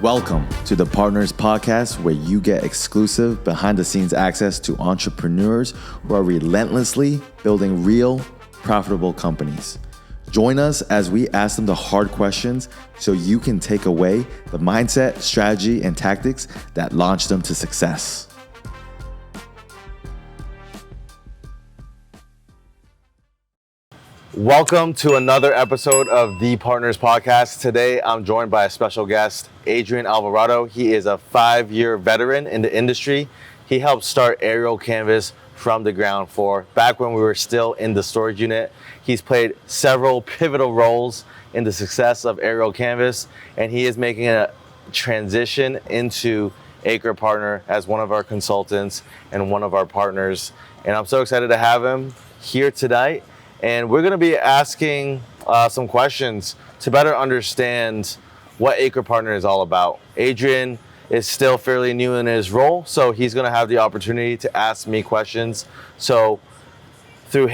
Welcome to the Partners Podcast, where you get exclusive behind-the-scenes access to entrepreneurs who are relentlessly building real, profitable companies. Join us as we ask them the hard questions so you can take away the mindset, strategy, and tactics that launch them to success. Welcome to another episode of the Partners Podcast. Today, I'm joined by a special guest, Adrian Alvarado. He is a 5-year veteran in the industry. He helped start Aerial Canvas from the ground floor. Back when we were still in the storage unit, he's played several pivotal roles in the success of Aerial Canvas, and he is making a transition into Acre Partner as one of our consultants and one of our partners. And I'm so excited to have him here tonight. And we're going to be asking some questions to better understand what Acre Partner is all about. Adrian is still fairly new in his role, so he's going to have the opportunity to ask me questions. So through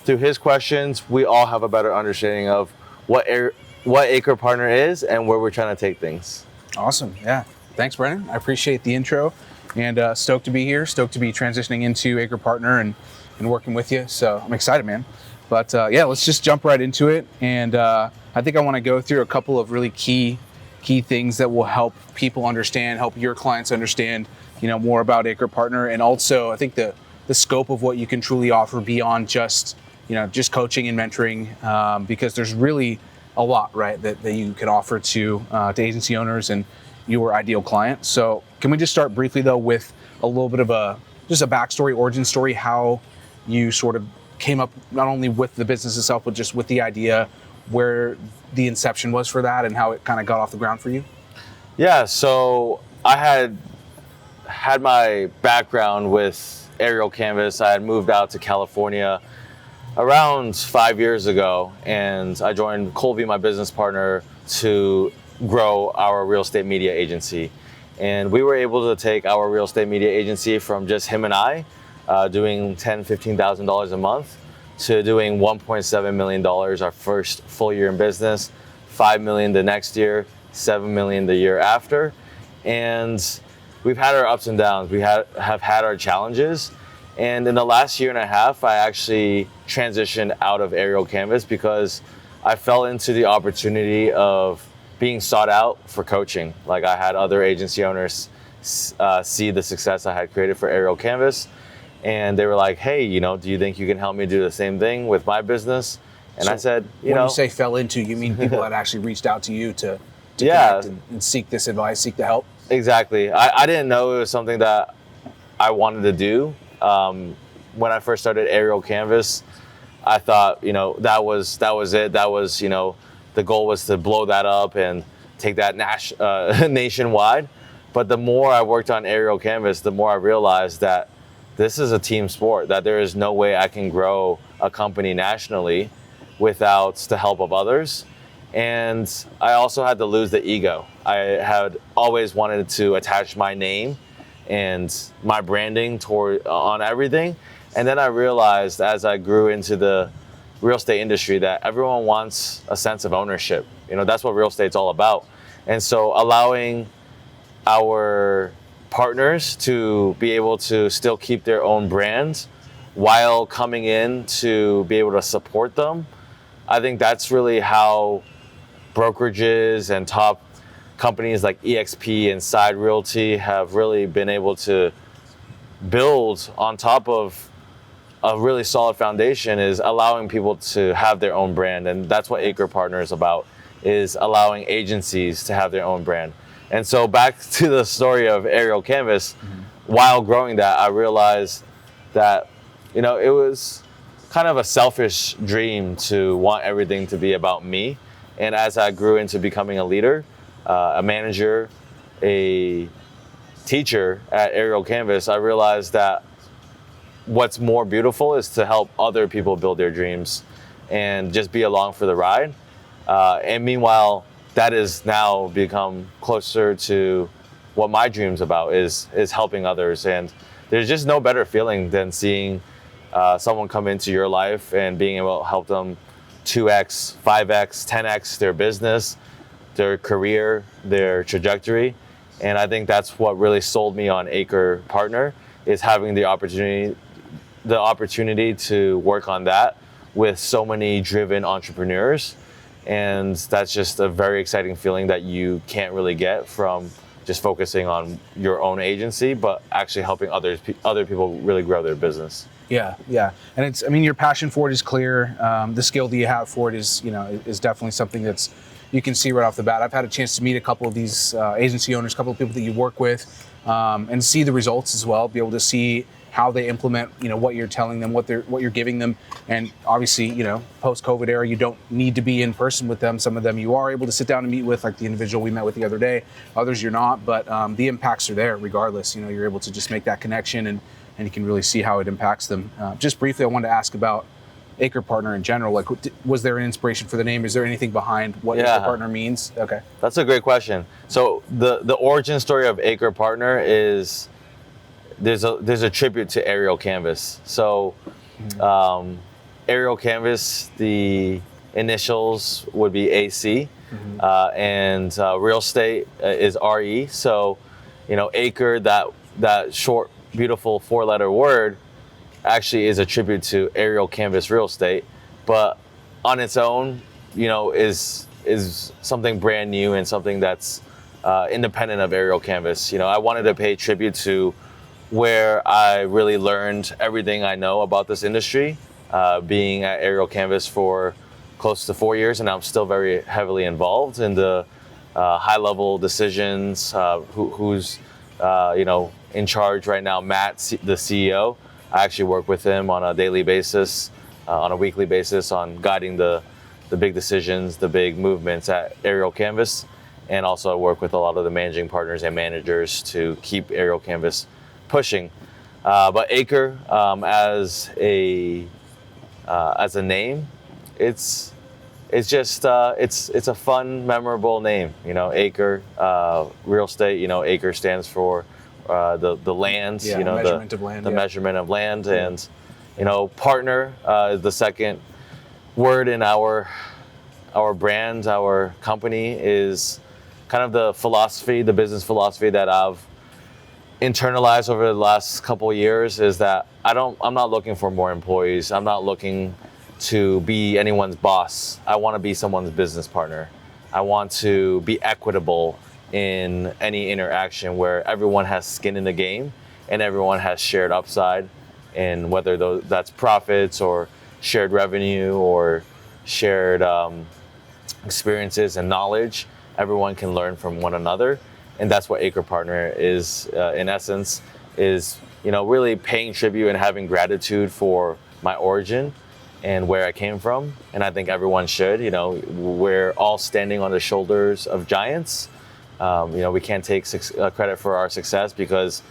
his questions, we all have a better understanding of what Acre Partner is and where we're trying to take things. Awesome. Yeah. Thanks, Brennan. I appreciate the intro, and stoked to be here, stoked to be transitioning into Acre Partner and working with you. So I'm excited, man. But let's just jump right into it. And I think I want to go through a couple of really key things that will help people understand, help your clients understand, more about Acre Partner. And also, I think the scope of what you can truly offer beyond just coaching and mentoring, because there's really a lot, right, that you can offer to agency owners and your ideal client. So can we just start briefly, though, with a little bit of a backstory, origin story, how you sort of came up not only with the business itself, but just with the idea, where the inception was for that and how it kind of got off the ground for you? Yeah, so I had my background with Aerial Canvas. I had moved out to California around 5 years ago, and I joined Colby, my business partner, to grow our real estate media agency. And we were able to take our real estate media agency from just him and I, doing $10,000, $15,000 a month, to doing $1.7 million our first full year in business, $5 million the next year, $7 million the year after. And we've had our ups and downs. We have had our challenges. And in the last year and a half, I actually transitioned out of Aerial Canvas because I fell into the opportunity of being sought out for coaching. Like, I had other agency owners see the success I had created for Aerial Canvas. And they were like, hey, do you think you can help me do the same thing with my business? And so I said, when you say fell into, you mean people that actually reached out to you to connect and seek this advice, seek the help? Exactly. I didn't know it was something that I wanted to do. When I first started Aerial Canvas, I thought, that was it. That was, the goal was to blow that up and take that nationwide. But the more I worked on Aerial Canvas, the more I realized that this is a team sport, that there is no way I can grow a company nationally without the help of others. And I also had to lose the ego. I had always wanted to attach my name and my branding on everything. And then I realized, as I grew into the real estate industry, that everyone wants a sense of ownership. That's what real estate's all about. And so allowing our partners to be able to still keep their own brand while coming in to be able to support them, I think that's really how brokerages and top companies like EXP and Side Realty have really been able to build on top of a really solid foundation, is allowing people to have their own brand. And that's what Acre Partner is about, is allowing agencies to have their own brand. And so back to the story of Aerial Canvas, while growing that, I realized that, it was kind of a selfish dream to want everything to be about me. And as I grew into becoming a leader, a manager, a teacher at Aerial Canvas, I realized that what's more beautiful is to help other people build their dreams and just be along for the ride. And meanwhile, that has now become closer to what my dream's about, is helping others. And there's just no better feeling than seeing someone come into your life and being able to help them 2x, 5x, 10x their business their career, their trajectory. And I think that's what really sold me on Acre Partner, is having the opportunity to work on that with so many driven entrepreneurs. And that's just a very exciting feeling that you can't really get from just focusing on your own agency, but actually helping other people really grow their business. Yeah, yeah, and it's, I mean, your passion for it is clear. The skill that you have for it is, is definitely something that's, you can see right off the bat. I've had a chance to meet a couple of these agency owners, a couple of people that you work with, and see the results as well. Be able to see how they implement, what you're telling them, what you're giving them, and obviously, post-COVID era, you don't need to be in person with them. Some of them you are able to sit down and meet with, like the individual we met with the other day. Others you're not, but the impacts are there regardless. You're able to just make that connection, and you can really see how it impacts them. Just briefly, I wanted to ask about Acre Partner in general. Like, was there an inspiration for the name? Is there anything behind what Acre Partner means? Okay, that's a great question. So the origin story of Acre Partner is there's a tribute to aerial canvas. So aerial canvas, the initials would be AC, and real estate is RE. So acre, that short, beautiful 4-letter word, actually is a tribute to aerial canvas real estate, but on its own, is something brand new and something that's independent of aerial canvas. I wanted to pay tribute to where I really learned everything I know about this industry, being at Aerial Canvas for close to 4 years, and I'm still very heavily involved in the high-level decisions. Who's in charge right now? Matt, the CEO. I actually work with him on a daily basis, on a weekly basis, on guiding the big decisions, the big movements at Aerial Canvas, and also I work with a lot of the managing partners and managers to keep Aerial Canvas pushing. But Acre, as a name, it's just it's a fun, memorable name. Acre, real estate. Acre stands for the land. Measurement of land. The measurement of land, and partner is the second word in our brand. Our company is kind of the business philosophy that I've internalized over the last couple of years, is that I'm not looking for more employees. I'm not looking to be anyone's boss. I want to be someone's business partner. I want to be equitable in any interaction where everyone has skin in the game and everyone has shared upside, and whether that's profits or shared revenue or shared experiences and knowledge, everyone can learn from one another. And that's what Acre Partner is, in essence, is really paying tribute and having gratitude for my origin and where I came from. And I think everyone should. We're all standing on the shoulders of giants. We can't take credit for our success because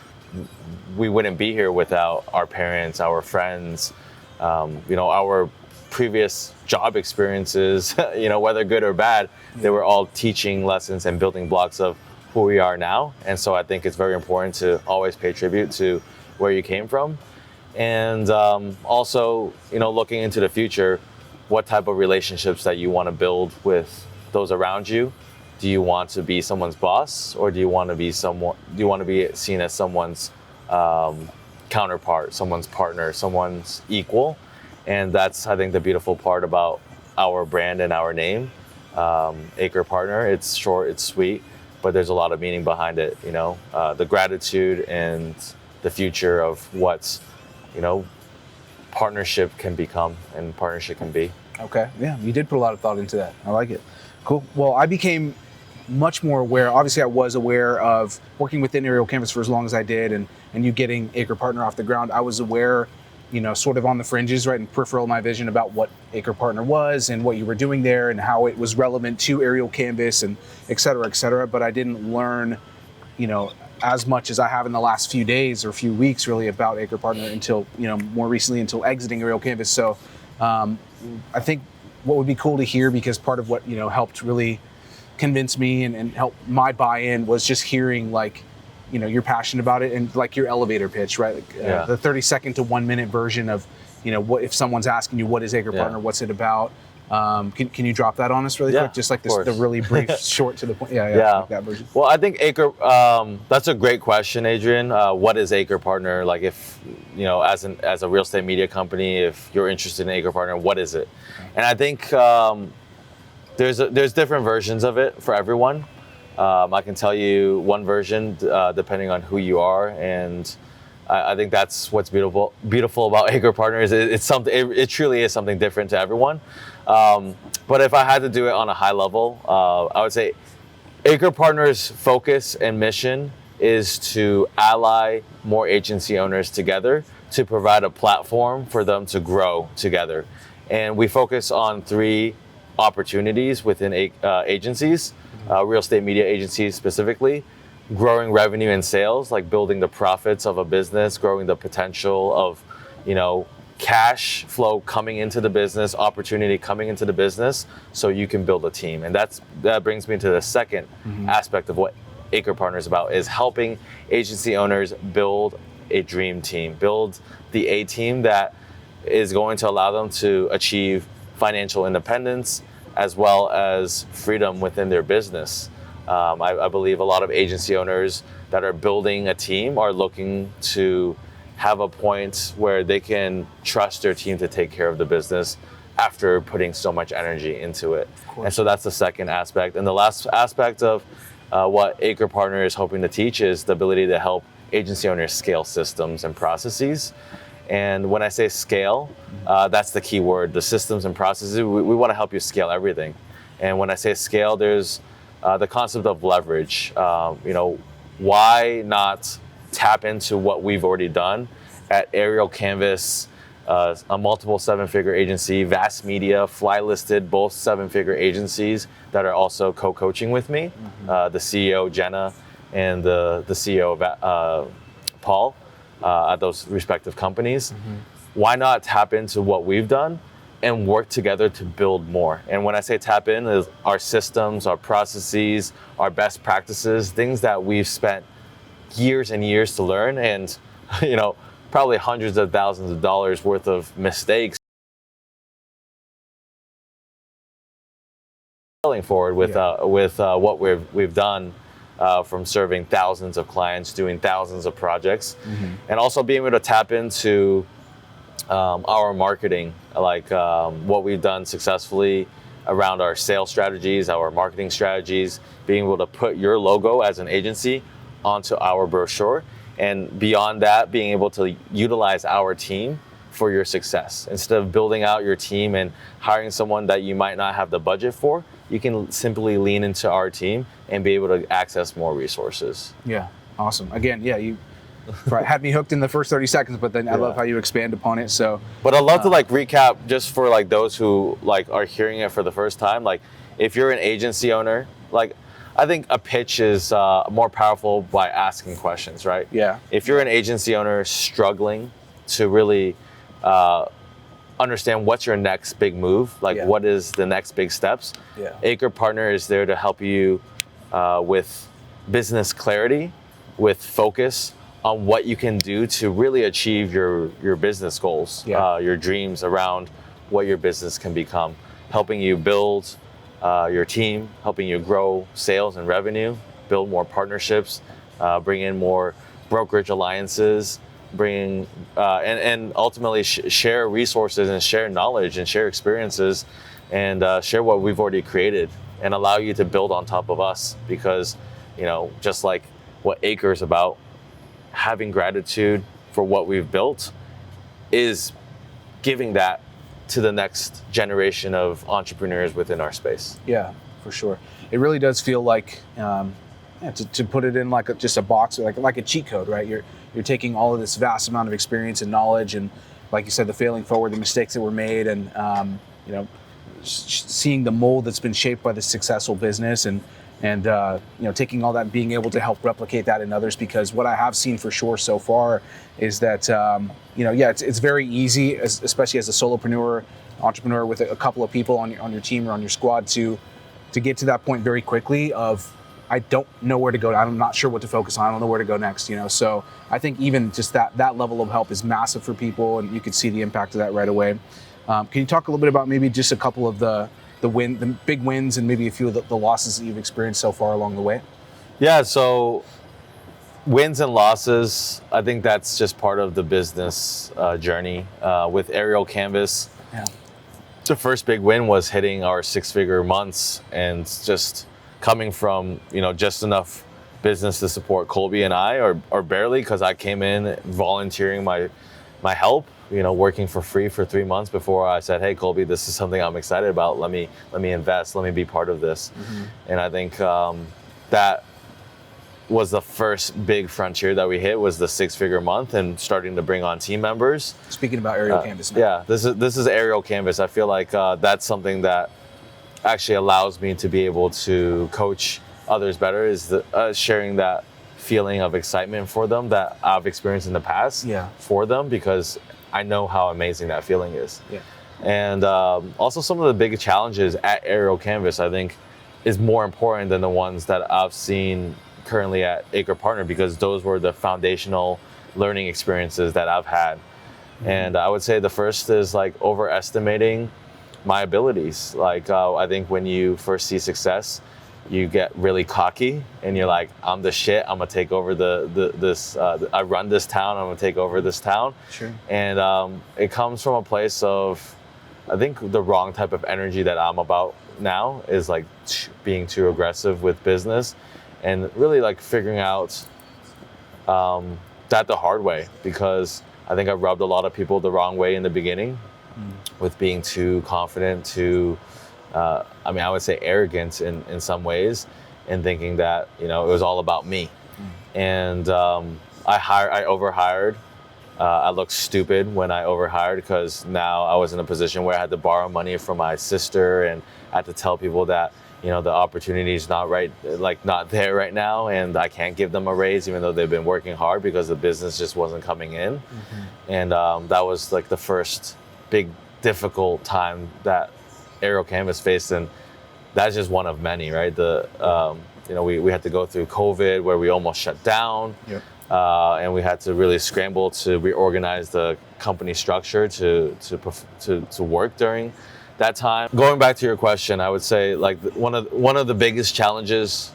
we wouldn't be here without our parents, our friends, our previous job experiences. Whether good or bad, they were all teaching lessons and building blocks of who we are now. And so I think it's very important to always pay tribute to where you came from. And also, looking into the future, what type of relationships that you want to build with those around you. Do you want to be someone's boss, or do you want to be seen as someone's counterpart, someone's partner, someone's equal? And that's, I think, the beautiful part about our brand and our name, Acre Partner. It's short, it's sweet, but there's a lot of meaning behind it. The gratitude and the future of what partnership can become and partnership can be. Okay, yeah, you did put a lot of thought into that. I like it. Cool. Well, I became much more aware. Obviously, I was aware of working within Aerial Canvas for as long as I did, and you getting Acre Partner off the ground. I was aware, sort of on the fringes, right, in peripheral of my vision about what Acre Partner was and what you were doing there and how it was relevant to Aerial Canvas and et cetera, but I didn't learn, as much as I have in the last few days or few weeks really about Acre Partner until, more recently, until exiting Aerial Canvas. So I think what would be cool to hear, because part of what, helped really convince me and help my buy-in was just hearing you're passionate about it, and your elevator pitch, right? The 30-second to 1 minute version of, what if someone's asking you, what is Acre Partner? What's it about? Can you drop that on us really quick? Just like this, the really brief, short to the point. Yeah. Like that version. Well, I think Acre. That's a great question, Adrian. What is Acre Partner? Like, if as a real estate media company, if you're interested in Acre Partner, what is it? And I think there's different versions of it for everyone. I can tell you one version depending on who you are, and I think that's what's beautiful about Acre Partner is it's something. It truly is something different to everyone. But if I had to do it on a high level, I would say Acre Partner's focus and mission is to ally more agency owners together to provide a platform for them to grow together. And we focus on 3 opportunities within agencies, real estate media agencies specifically: growing revenue and sales, like building the profits of a business, growing the potential of, cash flow coming into the business, opportunity coming into the business, so you can build a team. And that brings me to the second aspect of what Acre Partner is about, is helping agency owners build a dream team, build the A team that is going to allow them to achieve financial independence as well as freedom within their business. I believe a lot of agency owners that are building a team are looking to have a point where they can trust their team to take care of the business after putting so much energy into it. And so that's the second aspect. And the last aspect of what Acre Partner is hoping to teach is the ability to help agency owners scale systems and processes. And when I say scale, that's the key word, the systems and processes. We want to help you scale everything. And when I say scale, there's the concept of leverage. Why not tap into what we've already done at Aerial Canvas, a multiple 7-figure agency, Vast Media, Fly Listed, both 7-figure agencies that are also co-coaching with me, the CEO, Jenna, and the CEO, Paul, at those respective companies. Why not tap into what we've done and work together to build more? And when I say tap in, is our systems, our processes, our best practices, things that we've spent years and years to learn, and probably hundreds of thousands of dollars worth of mistakes going forward with what we've done, from serving thousands of clients, doing thousands of projects, and also being able to tap into our marketing, like what we've done successfully around our sales strategies, our marketing strategies, being able to put your logo as an agency onto our brochure, and beyond that, being able to utilize our team for your success. Instead of building out your team and hiring someone that you might not have the budget for, you can simply lean into our team and be able to access more resources. Yeah, awesome. Again, you had me hooked in the first 30 seconds, but then I love how you expand upon it. So, but I'd love to recap just for those who are hearing it for the first time. If you're an agency owner, I think a pitch is more powerful by asking questions, right? Yeah. If you're an agency owner struggling to really understand what's your next big move, what is the next big steps, Acre Partner is there to help you with business clarity, with focus on what you can do to really achieve your business goals, your dreams around what your business can become, helping you build your team, helping you grow sales and revenue, build more partnerships, bring in more brokerage alliances, and ultimately share resources and share knowledge and share experiences, and share what we've already created, and allow you to build on top of us. Because just like what Acre is about, having gratitude for what we've built is giving that to the next generation of entrepreneurs within our space. Yeah, for sure. It really does feel like, to put it in just a box, like a cheat code, right? You're taking all of this vast amount of experience and knowledge, and like you said, the failing forward, the mistakes that were made, and seeing the mold that's been shaped by the successful business, and taking all that and being able to help replicate that in others. Because what I have seen for sure so far is that it's very easy, especially as a solopreneur, entrepreneur with a couple of people on your team or on your squad, to get to that point very quickly of I don't know where to go. I'm not sure what to focus on. I don't know where to go next, So I think even just that level of help is massive for people, and you could see the impact of that right away. Can you talk a little bit about maybe just a couple of the big wins and maybe a few of the losses that you've experienced so far along the way? Yeah, so wins and losses, I think that's just part of the business journey. With Aerial Canvas, Yeah. the first big win was hitting our 6-figure months and just coming from, just enough business to support Colby and I, or barely, because I came in volunteering my help, working for free for 3 months before I said, hey, Colby, this is something I'm excited about. Let me invest. Let me be part of this. And I think that was the first big frontier that we hit, was the 6-figure month and starting to bring on team members. Speaking about Aerial Canvas now. Yeah, this is Aerial Canvas. I feel like that's something that actually allows me to be able to coach others better, is sharing that feeling of excitement for them that I've experienced in the past for them, because I know how amazing that feeling is. Yeah. And also some of the big challenges at Aerial Canvas, I think, is more important than the ones that I've seen currently at Acre Partner, because those were the foundational learning experiences that I've had. And I would say the first is like overestimating my abilities. Like I think when you first see success, you get really cocky and you're like, I'm the shit. I'm gonna take over this. I run this town. I'm gonna take over this town. Sure. And it comes from a place of, I think, the wrong type of energy that I'm about now, is like being too aggressive with business, and really like figuring out that the hard way, because I think I rubbed a lot of people the wrong way in the beginning with being too confident, I would say arrogant in some ways, and thinking that, it was all about me. And I overhired. I looked stupid when I overhired, because now I was in a position where I had to borrow money from my sister, and I had to tell people that, the opportunity is not there right now, and I can't give them a raise even though they've been working hard, because the business just wasn't coming in. And that was like the first big difficult time that Aerial Canvas faced, and that's just one of many, right? We had to go through COVID, where we almost shut down. Yep. And we had to really scramble to reorganize the company structure to work during that time. Going back to your question, I would say like one of the biggest challenges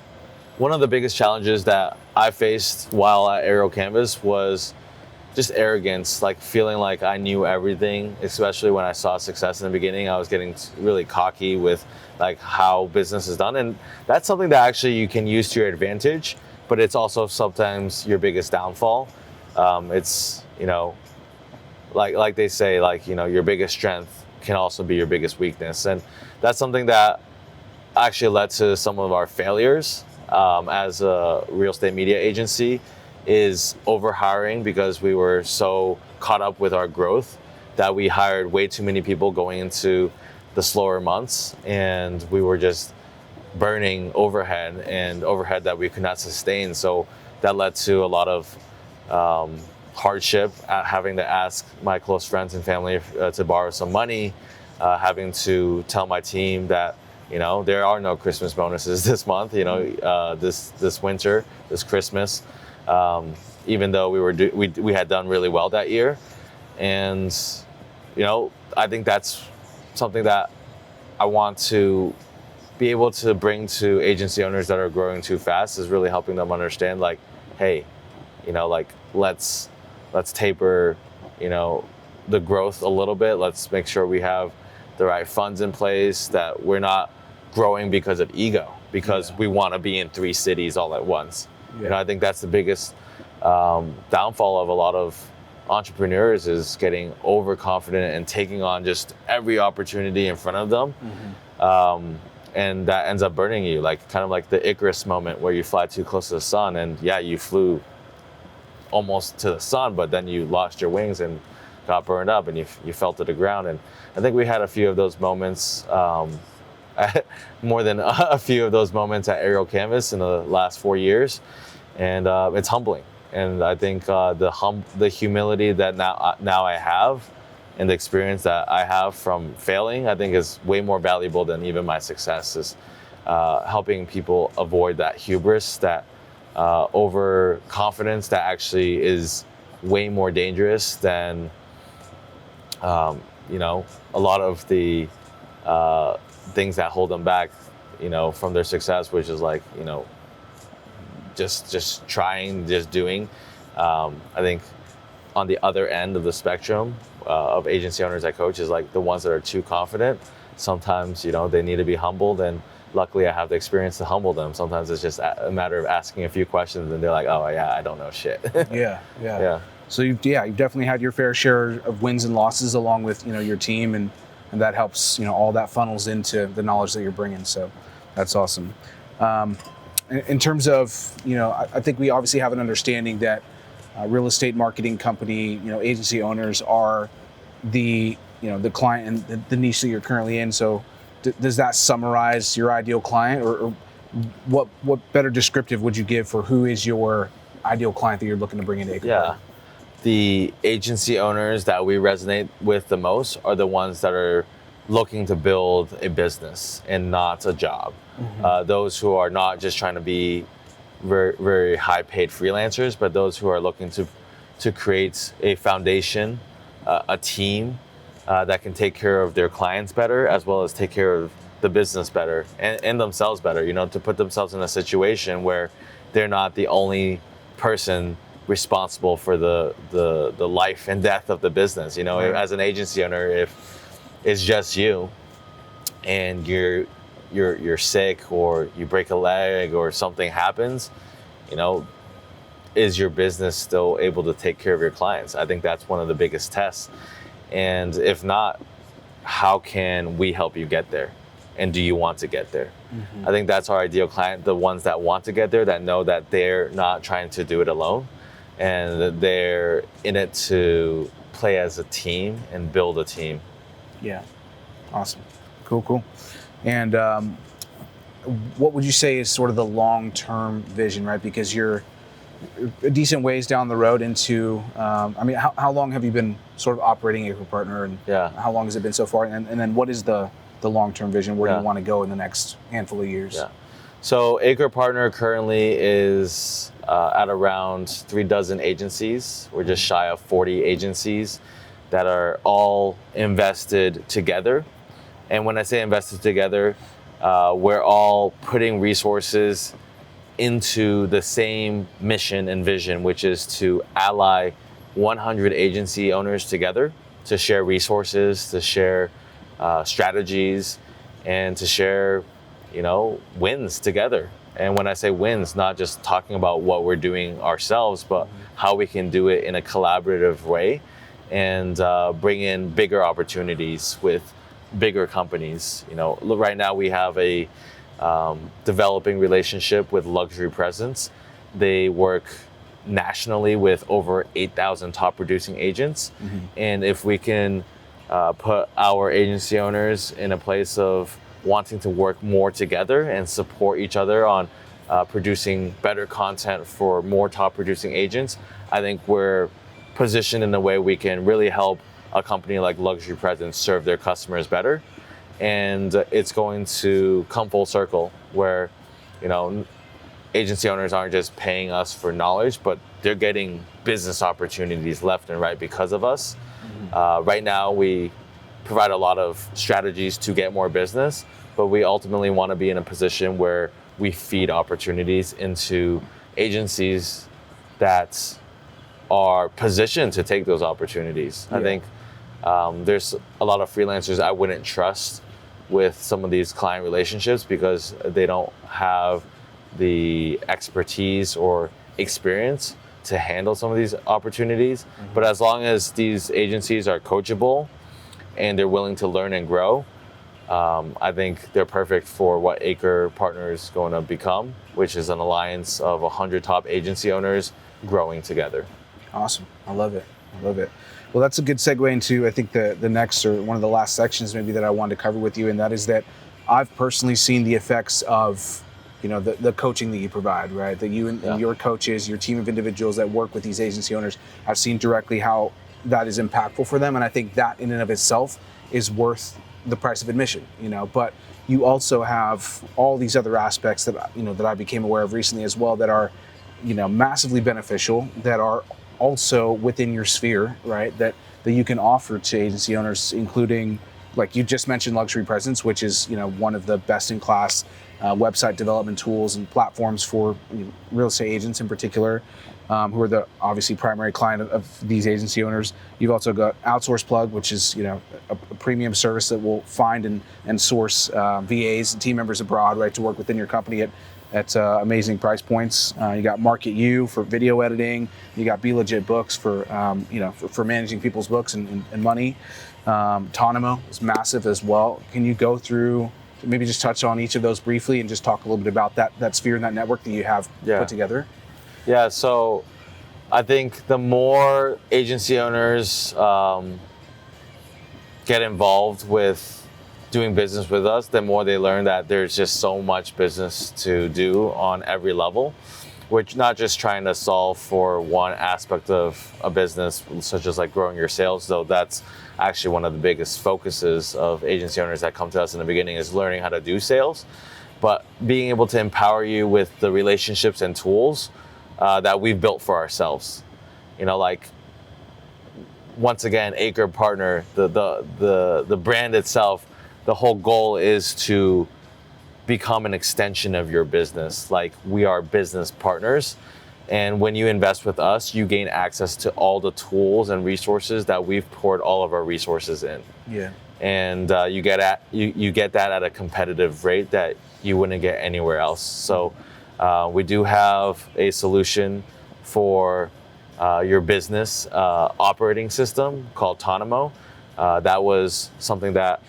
that I faced while at Aerial Canvas was just arrogance, like feeling like I knew everything, especially when I saw success in the beginning. I was getting really cocky with like how business is done, and that's something that actually you can use to your advantage, but it's also sometimes your biggest downfall. It's, like they say, like, your biggest strength can also be your biggest weakness. And that's something that actually led to some of our failures as a real estate media agency, is overhiring, because we were so caught up with our growth that we hired way too many people going into the slower months, and we were just burning overhead that we could not sustain. So that led to a lot of hardship, having to ask my close friends and family to borrow some money, having to tell my team that, there are no Christmas bonuses this month, this winter, this Christmas, even though we had done really well that year. And, I think that's something that I want to be able to bring to agency owners that are growing too fast, is really helping them understand, like, hey, let's taper, the growth a little bit. Let's make sure we have the right funds in place, that we're not growing because of ego, because we want to be in 3 cities all at once. I think that's the biggest downfall of a lot of entrepreneurs, is getting overconfident and taking on just every opportunity in front of them. And that ends up burning you, like kind of like the Icarus moment, where you fly too close to the sun, and you flew almost to the sun, but then you lost your wings and got burned up, and you fell to the ground. And I think we had a few of those moments, more than a few of those moments at Aerial Canvas in the last 4 years, and it's humbling. And I think the humility that now I have, and the experience that I have from failing, I think is way more valuable than even my successes. helping people avoid that hubris, that overconfidence that actually is way more dangerous than a lot of the things that hold them back, from their success, which is like, just trying, just doing. I think on the other end of the spectrum of agency owners I coach is like the ones that are too confident. Sometimes, they need to be humbled, and luckily I have the experience to humble them. Sometimes it's just a matter of asking a few questions and they're like, oh yeah, I don't know shit. Yeah. So you've definitely had your fair share of wins and losses along with, your team, and that helps, all that funnels into the knowledge that you're bringing. So that's awesome. In terms of, I think we obviously have an understanding that real estate marketing company, agency owners are the client and the niche that you're currently in. So does that summarize your ideal client, or what better descriptive would you give for who is your ideal client that you're looking to bring into Acre Partner? The agency owners that we resonate with the most are the ones that are looking to build a business and not a job. Mm-hmm. Those who are not just trying to be very, very high paid freelancers, but those who are looking to create a foundation, a team that can take care of their clients better, as well as take care of the business better and themselves better, to put themselves in a situation where they're not the only person responsible for the life and death of the business. Right. As an agency owner, if it's just you and you're sick, or you break a leg, or something happens, is your business still able to take care of your clients? I think that's one of the biggest tests. And if not, how can we help you get there? And do you want to get there? Mm-hmm. I think that's our ideal client, the ones that want to get there, that know that they're not trying to do it alone, and that they're in it to play as a team and build a team. Yeah. Awesome. Cool. And what would you say is sort of the long-term vision, right? Because you're a decent ways down the road into, how long have you been sort of operating Acre Partner, and how long has it been so far? And then what is the long-term vision? Where do you want to go in the next handful of years? Yeah. So Acre Partner currently is at around 36 agencies. We're just shy of 40 agencies that are all invested together. And when I say invested together, we're all putting resources into the same mission and vision, which is to ally 100 agency owners together to share resources, to share strategies, and to share, wins together. And when I say wins, not just talking about what we're doing ourselves, but how we can do it in a collaborative way and bring in bigger opportunities with bigger companies. Right now we have a developing relationship with Luxury Presence. They work nationally with over 8,000 top producing agents. Mm-hmm. And if we can put our agency owners in a place of wanting to work more together and support each other on producing better content for more top producing agents, I think we're positioned in a way we can really help a company like Luxury Presence serve their customers better. And it's going to come full circle where, agency owners aren't just paying us for knowledge, but they're getting business opportunities left and right because of us. Mm-hmm. Right now, we provide a lot of strategies to get more business, but we ultimately want to be in a position where we feed opportunities into agencies that are positioned to take those opportunities. Yeah. I think there's a lot of freelancers I wouldn't trust with some of these client relationships because they don't have the expertise or experience to handle some of these opportunities. Mm-hmm. But as long as these agencies are coachable and they're willing to learn and grow, I think they're perfect for what Acre Partner is going to become, which is an alliance of 100 top agency owners growing together. Awesome. I love it. Well, that's a good segue into, I think, the next, or one of the last sections maybe that I wanted to cover with you, and that is that I've personally seen the effects of, the coaching that you provide, right? That you and your coaches, your team of individuals that work with these agency owners, I've seen directly how that is impactful for them, and I think that in and of itself is worth the price of admission, But you also have all these other aspects that that I became aware of recently as well that are massively beneficial, that are also within your sphere, right? That you can offer to agency owners, including, like you just mentioned, Luxury Presence, which is one of the best in class website development tools and platforms for real estate agents in particular, who are the obviously primary client of these agency owners. You've also got Outsource Plug, which is a premium service that will find and source VAs and team members abroad, right, to work within your company at amazing price points. You got Market You for video editing. You got Be Legit Books for for managing people's books and money. Tonimo is massive as well. Can you go through, maybe just touch on each of those briefly and just talk a little bit about that sphere and that network that you have put together? Yeah, so I think the more agency owners get involved with doing business with us, the more they learn that there's just so much business to do on every level. We're not just trying to solve for one aspect of a business, such as like growing your sales, though that's actually one of the biggest focuses of agency owners that come to us in the beginning, is learning how to do sales. But being able to empower you with the relationships and tools that we've built for ourselves. Like, once again, Acre Partner, the brand itself, the whole goal is to become an extension of your business. Like, we are business partners, and when you invest with us, you gain access to all the tools and resources that we've poured all of our resources in. Yeah. And you get that at a competitive rate that you wouldn't get anywhere else. So we do have a solution for your business operating system called Tonimo. That was something that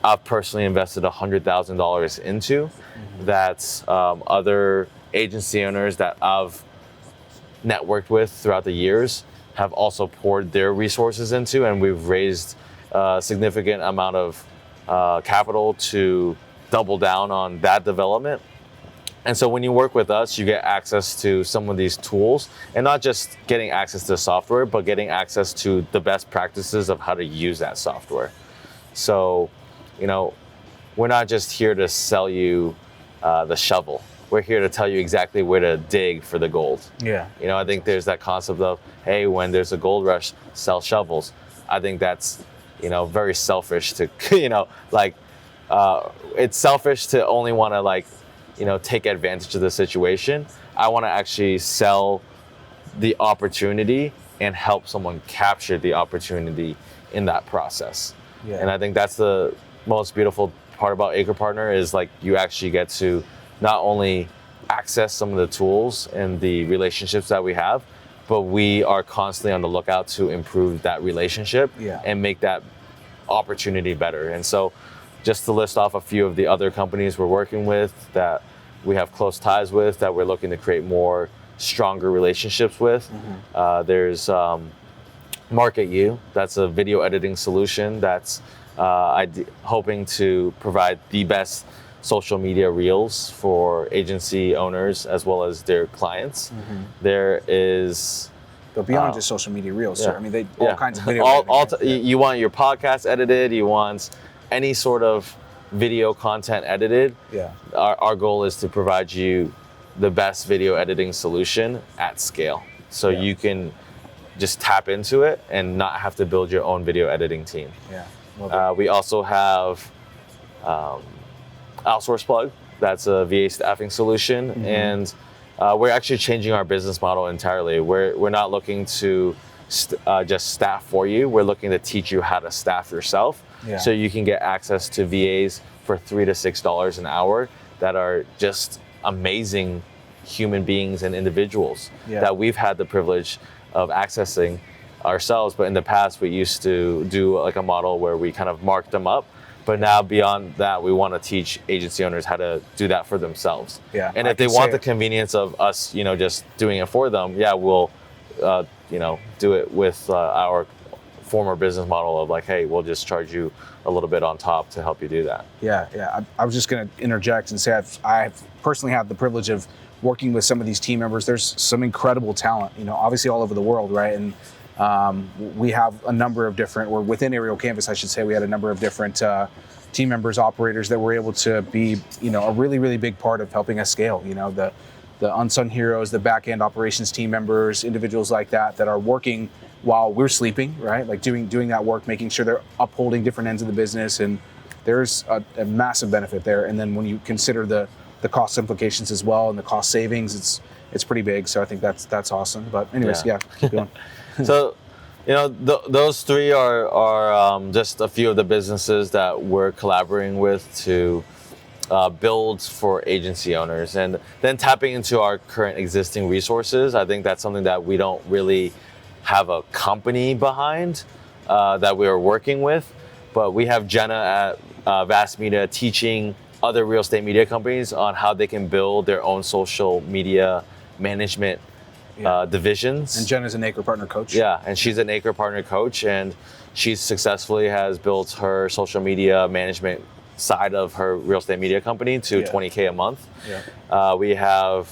I've personally invested $100,000 into. That's other agency owners that I've networked with throughout the years have also poured their resources into, and we've raised a significant amount of capital to double down on that development. And so when you work with us, you get access to some of these tools, and not just getting access to software, but getting access to the best practices of how to use that software. So, we're not just here to sell you the shovel. We're here to tell you exactly where to dig for the gold. Yeah. I think there's that concept of, hey, when there's a gold rush, sell shovels. I think that's, very selfish to, it's selfish to only want to take advantage of the situation. I want to actually sell the opportunity and help someone capture the opportunity in that process. Yeah. And I think that's the most beautiful part about Acre Partner, is like, you actually get to not only access some of the tools and the relationships that we have, but we are constantly on the lookout to improve that relationship and make that opportunity better. And so, just to list off a few of the other companies we're working with that we have close ties with, that we're looking to create more stronger relationships with. There's Market You. That's a video editing solution that's hoping to provide the best social media reels for agency owners as well as their clients. There is... But beyond just social media reels, sir. I mean, all kinds of video you want your podcast edited, you want any sort of video content edited. Our goal is to provide you the best video editing solution at scale, so you can just tap into it and not have to build your own video editing team. We also have Outsource Plug. That's a VA staffing solution, and we're actually changing our business model entirely. We're not looking to just staff for you. We're looking to teach you how to staff yourself, so you can get access to VAs for $3 to $6 an hour that are just amazing human beings and individuals that we've had the privilege of accessing ourselves. But in the past, we used to do like a model where we kind of marked them up. But now beyond that, we want to teach agency owners how to do that for themselves. And if they want the convenience of us, just doing it for them, we'll, do it with our former business model of like, hey, we'll just charge you a little bit on top to help you do that. I was just going to interject and say I've personally had the privilege of working with some of these team members. There's some incredible talent, obviously all over the world, right? And we have a number of different, or within Aerial Canvas, I should say, we had a number of different team members, operators that were able to be, a really, really big part of helping us scale. The unsung heroes, the back end operations team members, individuals like that are working while we're sleeping, right? Like doing that work, making sure they're upholding different ends of the business, and there's a massive benefit there. And then when you consider the cost implications as well and the cost savings, it's pretty big. So I think that's awesome. But anyways, yeah keep going. So, those three are just a few of the businesses that we're collaborating with to build for agency owners, and then tapping into our current existing resources. I think that's something that we don't really have a company behind that we are working with, but we have Jenna at Vast Media teaching other real estate media companies on how they can build their own social media management divisions. And Jenna's an Acre Partner coach. Yeah, and she's an Acre Partner coach, and she successfully has built her social media management side of her real estate media company to $20K a month. We have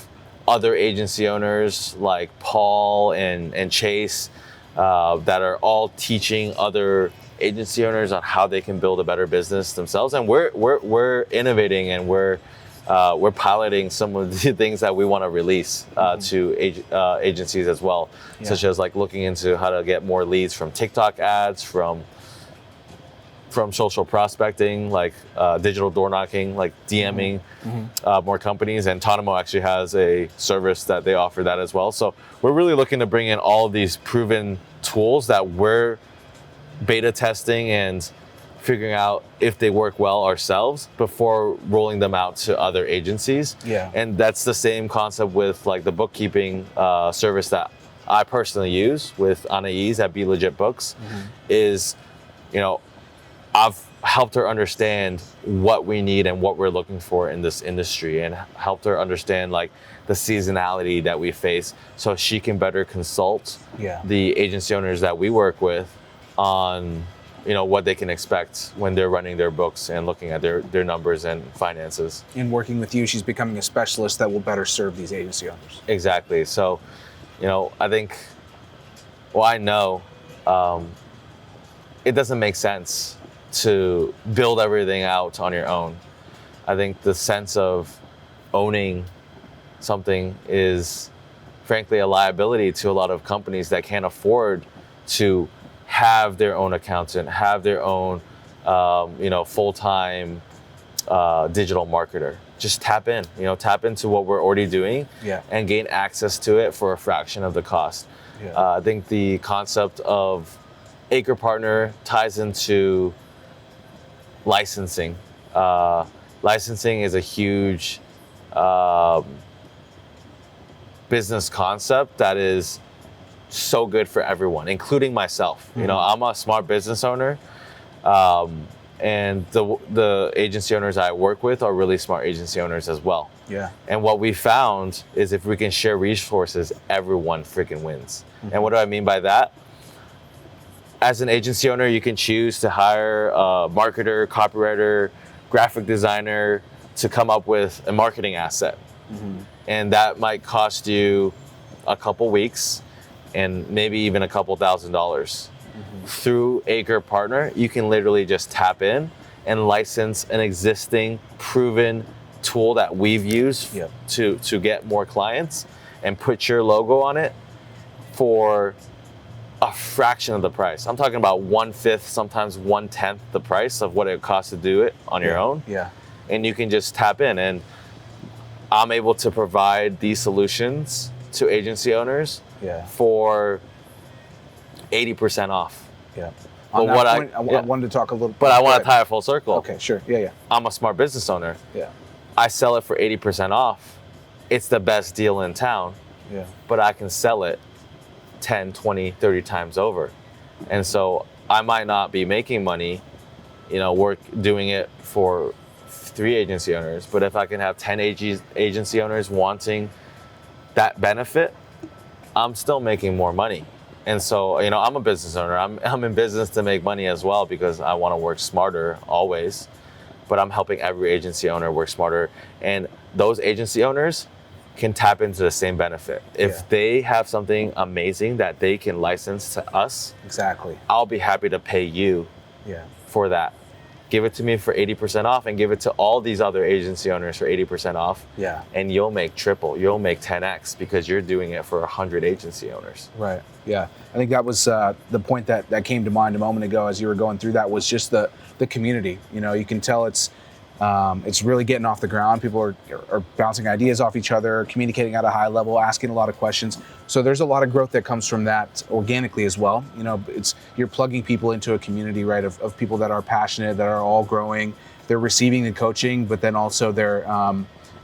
other agency owners like Paul and Chase that are all teaching other agency owners on how they can build a better business themselves. And we're innovating, and we're piloting some of the things that we want to release to agencies as well, such as like looking into how to get more leads from TikTok ads, from social prospecting, like digital door knocking, like DMing more companies. And Tonimo actually has a service that they offer that as well. So we're really looking to bring in all of these proven tools that we're beta testing and figuring out if they work well ourselves before rolling them out to other agencies. And that's the same concept with like the bookkeeping service that I personally use with Anais at Be Legit Books. Is, I've helped her understand what we need and what we're looking for in this industry, and helped her understand like the seasonality that we face, so she can better consult the agency owners that we work with on what they can expect when they're running their books and looking at their numbers and finances. In working with you, she's becoming a specialist that will better serve these agency owners. Exactly. So, I think, I know it doesn't make sense to build everything out on your own. I think the sense of owning something is frankly a liability to a lot of companies that can't afford to have their own accountant, have their own full-time digital marketer. Just tap into what we're already doing and gain access to it for a fraction of the cost. I think the concept of Acre Partner ties into licensing. Licensing is a huge business concept that is so good for everyone, including myself. I'm a smart business owner, and the agency owners I work with are really smart agency owners as well. And what we found is if we can share resources, everyone freaking wins. And what do I mean by that? As an agency owner, you can choose to hire a marketer, copywriter, graphic designer to come up with a marketing asset. And that might cost you a couple weeks and maybe even a couple $1,000s. Through Acre Partner, you can literally just tap in and license an existing proven tool that we've used to get more clients, and put your logo on it for a fraction of the price. I'm talking about 1/5, sometimes 1/10 the price of what it costs to do it on your own. And you can just tap in, and I'm able to provide these solutions to agency owners for 80% off. On that point, I wanted to talk a little. But I want to tie it full circle. Okay, sure. I'm a smart business owner. I sell it for 80% off. It's the best deal in town. But I can sell it 10, 20, 30 times over. And so I might not be making money, doing it for 3 agency owners, but if I can have 10 agency owners wanting that benefit, I'm still making more money. And so, I'm a business owner. I'm in business to make money as well, because I want to work smarter always, but I'm helping every agency owner work smarter. And those agency owners can tap into the same benefit. If they have something amazing that they can license to us, I'll be happy to pay you for that. give it to me for 80% off and give it to all these other agency owners for 80% off. Yeah. And you'll make triple, you'll make 10x because you're doing it for 100 agency owners. Right. Yeah. I think that was the point that came to mind a moment ago as you were going through that, was just the community. You know, you can tell it's really getting off the ground. People are bouncing ideas off each other, communicating at a high level, asking a lot of questions. So there's a lot of growth that comes from that organically as well. You know, you're plugging people into a community, right, of people that are passionate, that are all growing. They're receiving the coaching, but then also they're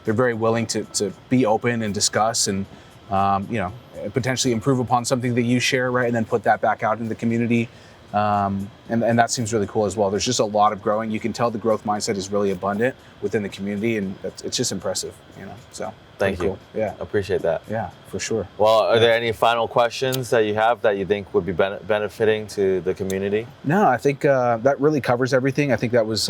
very willing to be open and discuss and you know, potentially improve upon something that you share, right, and then put that back out in the community. And that seems really cool as well. There's just a lot of growing. You can tell the growth mindset is really abundant within the community, and it's just impressive, you know. So thank you. Cool. Yeah, appreciate that. Yeah, for sure. Well, are there any final questions that you have that you think would be benefiting to the community? No, I think that really covers everything. I think that was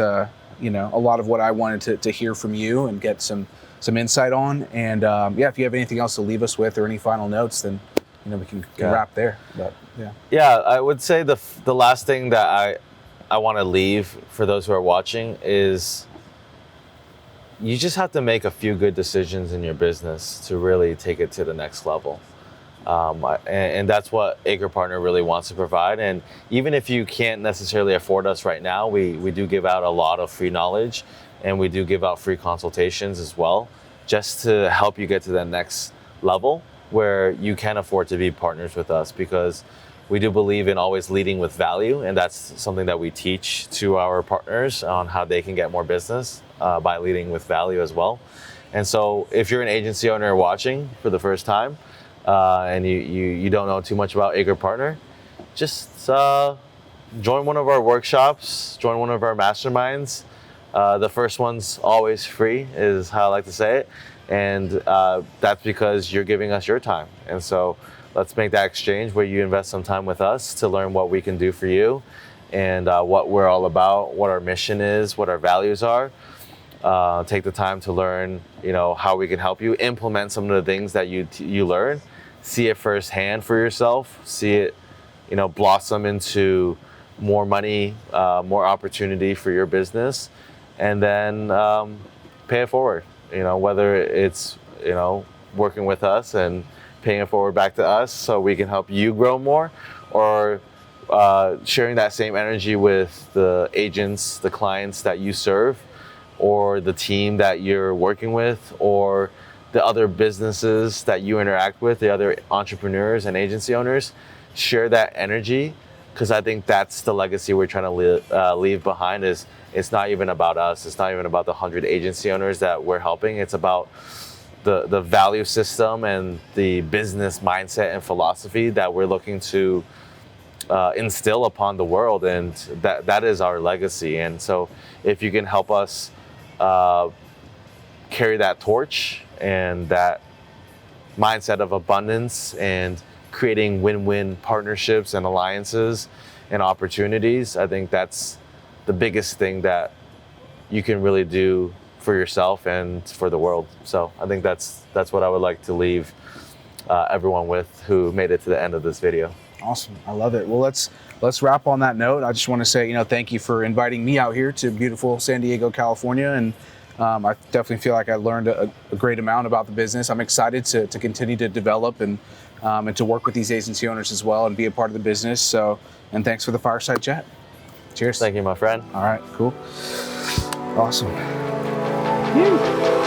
you know, a lot of what I wanted to hear from you and get some insight on. And yeah, if you have anything else to leave us with or any final notes, then you know, we can wrap there. But yeah, I would say the last thing that I want to leave for those who are watching is you just have to make a few good decisions in your business to really take it to the next level. And that's what Acre Partner really wants to provide. And even if you can't necessarily afford us right now, we do give out a lot of free knowledge, and we do give out free consultations as well, just to help you get to that next level where you can afford to be partners with us, because we do believe in always leading with value, and that's something that we teach to our partners on how they can get more business by leading with value as well. And so if you're an agency owner watching for the first time and you don't know too much about Acre Partner, just join one of our workshops, join one of our masterminds. The first one's always free, is how I like to say it. And that's because you're giving us your time. And so let's make that exchange where you invest some time with us to learn what we can do for you and what we're all about, what our mission is, what our values are. Take the time to learn, you know, how we can help you implement some of the things that you learn. See it firsthand for yourself. See it, you know, blossom into more money, more opportunity for your business, and then pay it forward. You know, whether it's, you know, working with us and paying it forward back to us so we can help you grow more, or sharing that same energy with the agents, the clients that you serve, or the team that you're working with, or the other businesses that you interact with, the other entrepreneurs and agency owners. Share that energy, because I think that's the legacy we're trying to leave behind. Is it's not even about us. It's not even about the 100 agency owners that we're helping. It's about the value system and the business mindset and philosophy that we're looking to instill upon the world, and that is our legacy. And so if you can help us carry that torch and that mindset of abundance and creating win-win partnerships and alliances and opportunities, I think that's the biggest thing that you can really do for yourself and for the world. So I think that's what I would like to leave everyone with who made it to the end of this video. Awesome. I love it. Well, let's wrap on that note. I just want to say, you know, thank you for inviting me out here to beautiful San Diego, California. And I definitely feel like I learned a great amount about the business. I'm excited to continue to develop and to work with these agency owners as well and be a part of the business. So, and thanks for the fireside chat. Cheers. Thank you, my friend. All right, cool. Awesome. Woo.